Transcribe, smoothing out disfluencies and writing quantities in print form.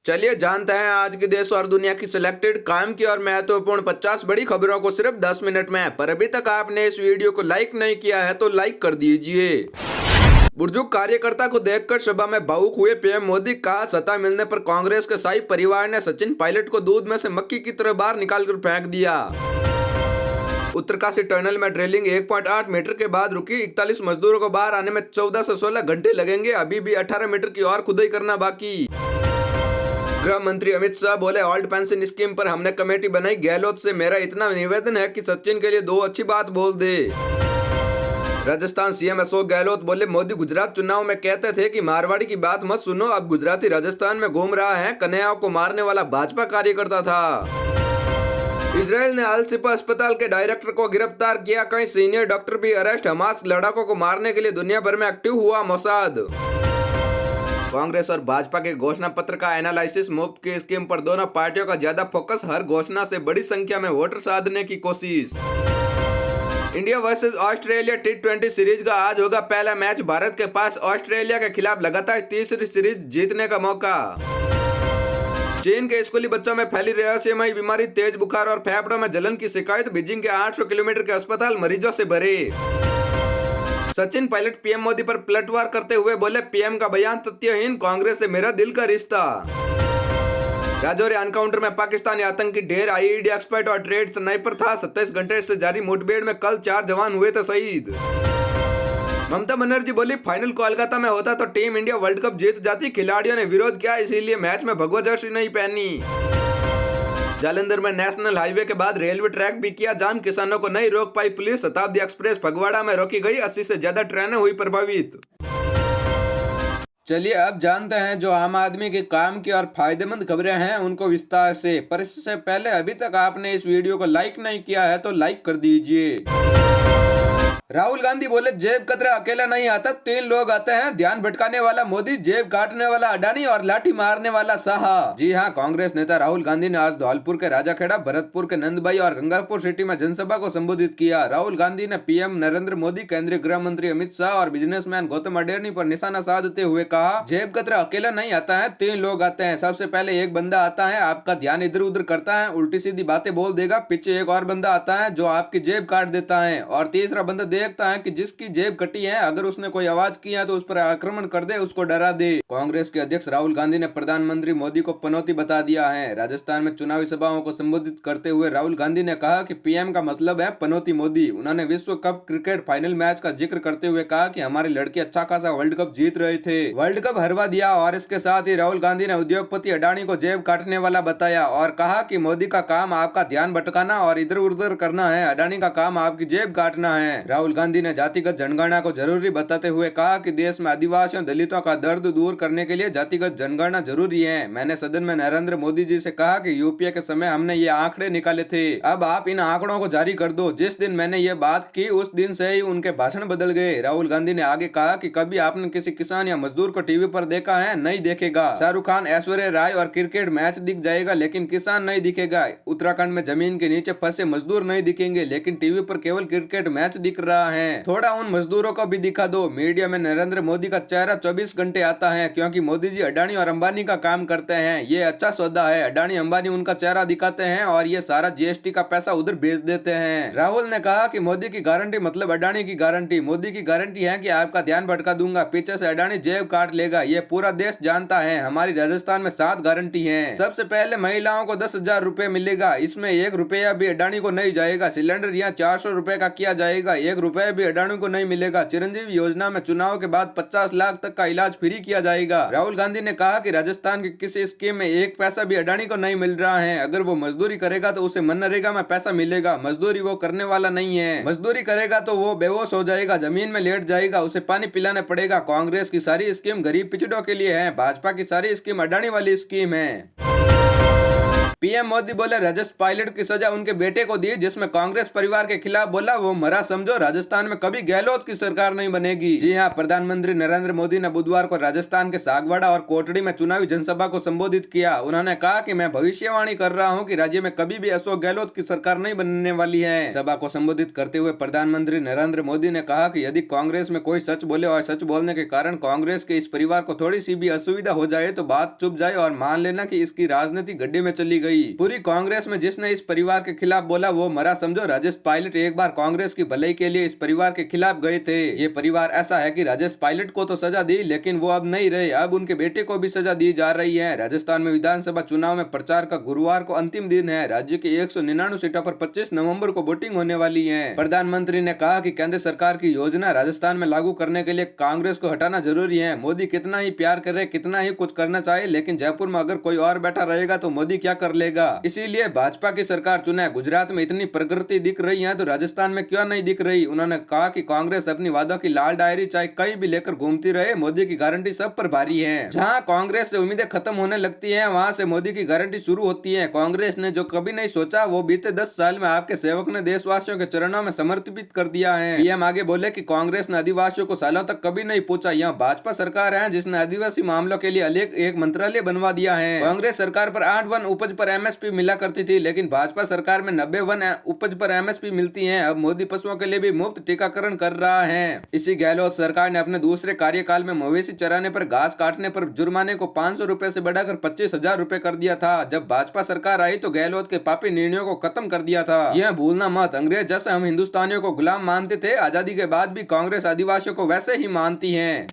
चलिए जानते हैं आज के देश और दुनिया की सिलेक्टेड काम की और महत्वपूर्ण 50 बड़ी खबरों को सिर्फ 10 मिनट में। पर अभी तक आपने इस वीडियो को लाइक नहीं किया है तो लाइक कर दीजिए। बुजुर्ग कार्यकर्ता को देखकर सभा में भावुक हुए पीएम मोदी। कहा, सत्ता मिलने पर कांग्रेस के शाही परिवार ने सचिन पायलट को दूध में से मक्खी की तरह बाहर निकालकर फेंक दिया। उत्तरकाशी टनल में ड्रिलिंग 1.8 मीटर के बाद रुकी। 41 मजदूरों को बाहर आने में 14 से 16 घंटे लगेंगे। अभी भी 18 मीटर की और खुदाई करना बाकी। गृह मंत्री अमित शाह बोले, ओल्ड पेंशन स्कीम पर हमने कमेटी बनाई। गहलोत से मेरा इतना निवेदन है कि सचिन के लिए 2 अच्छी बात बोल दे। राजस्थान सीएम अशोक गहलोत बोले, मोदी गुजरात चुनाव में कहते थे कि मारवाड़ी की बात मत सुनो। अब गुजराती राजस्थान में घूम रहा है। कन्हैया को मारने वाला भाजपा कार्यकर्ता था। इजराइल ने अल शिफा अस्पताल के डायरेक्टर को गिरफ्तार किया। कई सीनियर डॉक्टर भी अरेस्ट। हमास लड़ाकों को मारने के लिए दुनिया भर में एक्टिव हुआ मोसाद। कांग्रेस और भाजपा के घोषणा पत्र का एनालिसिस। मुफ्त की स्कीम पर दोनों पार्टियों का ज्यादा फोकस। हर घोषणा से बड़ी संख्या में वोटर साधने की कोशिश। India versus Australia T20 series का आज होगा पहला मैच। भारत के पास ऑस्ट्रेलिया के खिलाफ लगातार तीसरी सीरीज जीतने का मौका। चीन के स्कूली बच्चों में फैली रहस्यमयी बीमारी, तेज बुखार और फेफड़ों में जलन की शिकायत। बीजिंग के 800 किलोमीटर के अस्पताल मरीजों से भरे। सचिन पायलट पीएम मोदी पर पलटवार करते हुए बोले, पीएम का बयान तथ्यहीन। कांग्रेस से मेरा दिल का रिश्ता। राजौरी एनकाउंटर में पाकिस्तानी आतंकी ढेर आईईडी एक्सपर्ट और ट्रेड स्नाइपर था। 27 घंटे से जारी मुठभेड़ में कल 4 जवान हुए थे शहीद। ममता बनर्जी बोली, फाइनल कोलकाता में होता तो टीम इंडिया वर्ल्ड कप जीत जाती। खिलाड़ियों ने विरोध किया, इसीलिए मैच में भगवा जर्सी नहीं पहनी। जालंधर में नेशनल हाईवे के बाद रेलवे ट्रैक भी किया जाम। किसानों को नहीं रोक पाई पुलिस। शताब्दी एक्सप्रेस फगवाड़ा में रोकी गई। 80 से ज्यादा ट्रेनें हुई प्रभावित। चलिए अब जानते हैं जो आम आदमी के काम की और फायदेमंद खबरें हैं उनको विस्तार से। पर इससे पहले अभी तक आपने इस वीडियो को लाइक नहीं किया है तो लाइक कर दीजिए। राहुल गांधी बोले, जेब कतरा अकेला नहीं आता, 3 लोग आते हैं। ध्यान भटकाने वाला मोदी, जेब काटने वाला अडानी और लाठी मारने वाला शाह। जी हां, कांग्रेस नेता राहुल गांधी ने आज धौलपुर के राजाखेड़ा, भरतपुर के नंदबाई और गंगापुर सिटी में जनसभा को संबोधित किया। राहुल गांधी ने पीएम नरेंद्र मोदी, केंद्रीय गृह मंत्री अमित शाह और बिजनेसमैन गौतम अडानी पर निशाना साधते हुए कहा, जेब कतरा अकेला नहीं आता है, 3 लोग आते हैं। सबसे पहले एक बंदा आता है, आपका ध्यान इधर उधर करता है, उल्टी सीधी बातें बोल देगा। पीछे एक और बंदा आता है जो आपकी जेब काट देता है। और तीसरा बंदा देखता है कि जिसकी जेब कटी है, अगर उसने कोई आवाज की है तो उस पर आक्रमण कर दे, उसको डरा दे। कांग्रेस के अध्यक्ष राहुल गांधी ने प्रधानमंत्री मोदी को पनौती बता दिया है। राजस्थान में चुनावी सभाओं को संबोधित करते हुए राहुल गांधी ने कहा कि पीएम का मतलब है पनौती मोदी। उन्होंने विश्व कप क्रिकेट फाइनल मैच का जिक्र करते हुए कहा कि हमारे लड़के अच्छा खासा वर्ल्ड कप जीत रहे थे, वर्ल्ड कप हरवा दिया। और इसके साथ ही राहुल गांधी ने उद्योगपति अडानी को जेब काटने वाला बताया और कहा कि मोदी का काम आपका ध्यान भटकाना और इधर उधर करना है, अडानी का काम आपकी जेब काटना है। राहुल गांधी ने जातिगत जनगणना को जरूरी बताते हुए कहा कि देश में आदिवासियों दलितों का दर्द दूर करने के लिए जातिगत जनगणना जरूरी है। मैंने सदन में नरेंद्र मोदी जी से कहा कि यूपीए के समय हमने ये आंकड़े निकाले थे, अब आप इन आंकड़ों को जारी कर दो। जिस दिन मैंने ये बात की उस दिन से ही उनके भाषण बदल गए। राहुल गांधी ने आगे कहा कि कभी आपने किसी किसान या मजदूर को टीवी पर देखा है? नहीं देखेगा। शाहरुख खान, ऐश्वर्या राय और क्रिकेट मैच दिख जाएगा लेकिन किसान नहीं दिखेगा। उत्तराखंड में जमीन के नीचे फंसे मजदूर नहीं दिखेंगे लेकिन टीवी पर केवल क्रिकेट मैच दिख रहा है। थोड़ा उन मजदूरों को भी दिखा दो। मीडिया में नरेंद्र मोदी का चेहरा 24 घंटे आता है क्योंकि मोदी जी अडानी और अंबानी का काम करते हैं। ये अच्छा सौदा है। अडानी अंबानी उनका चेहरा दिखाते हैं और ये सारा जीएसटी का पैसा उधर भेज देते हैं। राहुल ने कहा कि मोदी की गारंटी मतलब अडानी की गारंटी। मोदी की गारंटी है कि आपका ध्यान भटका दूंगा, पीछे से अडानी जेब काट लेगा। ये पूरा देश जानता है। हमारी राजस्थान में 7 गारंटी है। सबसे पहले महिलाओं को 10,000 रुपए मिलेगा, इसमें 1 रुपया भी अडानी को नहीं जाएगा। सिलेंडर यहाँ 400 रुपए का किया जाएगा, 1 रुपया भी अडानी को नहीं मिलेगा। चिरंजीवी योजना में चुनाव के बाद 50 लाख तक का इलाज फ्री किया जाएगा। राहुल गांधी ने कहा कि राजस्थान की किसी स्कीम में 1 पैसा भी अडानी को नहीं मिल रहा है। अगर वो मजदूरी करेगा तो उसे मनरेगा में पैसा मिलेगा। मजदूरी वो करने वाला नहीं है। मजदूरी करेगा तो वो बेहोश हो जाएगा, जमीन में लेट जाएगा, उसे पानी पिलाना पड़ेगा। कांग्रेस की सारी स्कीम गरीब पिछड़ों के लिए है, भाजपा की सारी स्कीम अडानी वाली स्कीम है। पीएम मोदी बोले राजस्व पायलट की सजा उनके बेटे को दी, जिसमें कांग्रेस परिवार के खिलाफ बोला वो मरा समझो, राजस्थान में कभी गहलोत की सरकार नहीं बनेगी। जी हाँ, प्रधानमंत्री नरेंद्र मोदी ने बुधवार को राजस्थान के सागवाड़ा और कोटड़ी में चुनावी जनसभा को संबोधित किया। उन्होंने कहा कि मैं भविष्यवाणी कर रहा हूं कि राज्य में कभी भी अशोक गहलोत की सरकार नहीं बनने वाली है। सभा को संबोधित करते हुए प्रधानमंत्री नरेंद्र मोदी ने कहा कि यदि कांग्रेस में कोई सच बोले और सच बोलने के कारण कांग्रेस के इस परिवार को थोड़ी सी भी असुविधा हो जाए तो बात चुप जाए और मान लेना कि इसकी राजनीति गड्ढे में चली गई। पूरी कांग्रेस में जिसने इस परिवार के खिलाफ बोला वो मरा समझो। राजेश पायलट एक बार कांग्रेस की भलाई के लिए इस परिवार के खिलाफ गए थे। ये परिवार ऐसा है कि राजेश पायलट को तो सजा दी, लेकिन वो अब नहीं रहे, अब उनके बेटे को भी सजा दी जा रही है। राजस्थान में विधानसभा चुनाव में प्रचार का गुरुवार को अंतिम दिन है। राज्य की 199 सीटों पर 25 नवंबर को वोटिंग होने वाली है। प्रधानमंत्री ने कहा कि केंद्र सरकार की योजना राजस्थान में लागू करने के लिए कांग्रेस को हटाना जरूरी है। मोदी कितना ही प्यार करे, कितना ही कुछ करना चाहे, लेकिन जयपुर में अगर कोई और बैठा रहेगा तो मोदी क्या कर लेगा। इसीलिए भाजपा की सरकार चुने। गुजरात में इतनी प्रगति दिख रही है तो राजस्थान में क्यों नहीं दिख रही। उन्होंने कहा कि कांग्रेस अपनी वादों की लाल डायरी चाहे कहीं भी लेकर घूमती रहे, मोदी की गारंटी सब पर भारी है। जहां कांग्रेस से उम्मीदें खत्म होने लगती हैं, वहां से मोदी की गारंटी शुरू होती है। कांग्रेस ने जो कभी नहीं सोचा वो बीते 10 साल में आपके सेवक ने देशवासियों के चरणों में समर्पित कर दिया है। पीएम आगे बोले कि कांग्रेस ने आदिवासियों को सालों तक कभी नहीं पूछा। यहाँ भाजपा सरकार है जिसने आदिवासी मामलों के लिए अलग एक मंत्रालय बनवा दिया है। कांग्रेस सरकार पर 8 वन उपज पर एमएसपी मिला करती थी, लेकिन भाजपा सरकार में 90 वन उपज पर एमएसपी मिलती है। अब मोदी पशुओं के लिए भी मुफ्त टीकाकरण कर रहा है। इसी गहलोत सरकार ने अपने दूसरे कार्यकाल में मवेशी चराने पर, घास काटने पर जुर्माने को 500 रुपए से बढ़ाकर 25,000 रुपए कर दिया था। जब भाजपा सरकार आई तो गहलोत के पापी निर्णयों को खत्म कर दिया था। यह भूलना मत, अंग्रेज जैसे हम हिंदुस्तानियों को गुलाम मानते थे, आजादी के बाद भी कांग्रेस आदिवासियों को वैसे ही मानती है।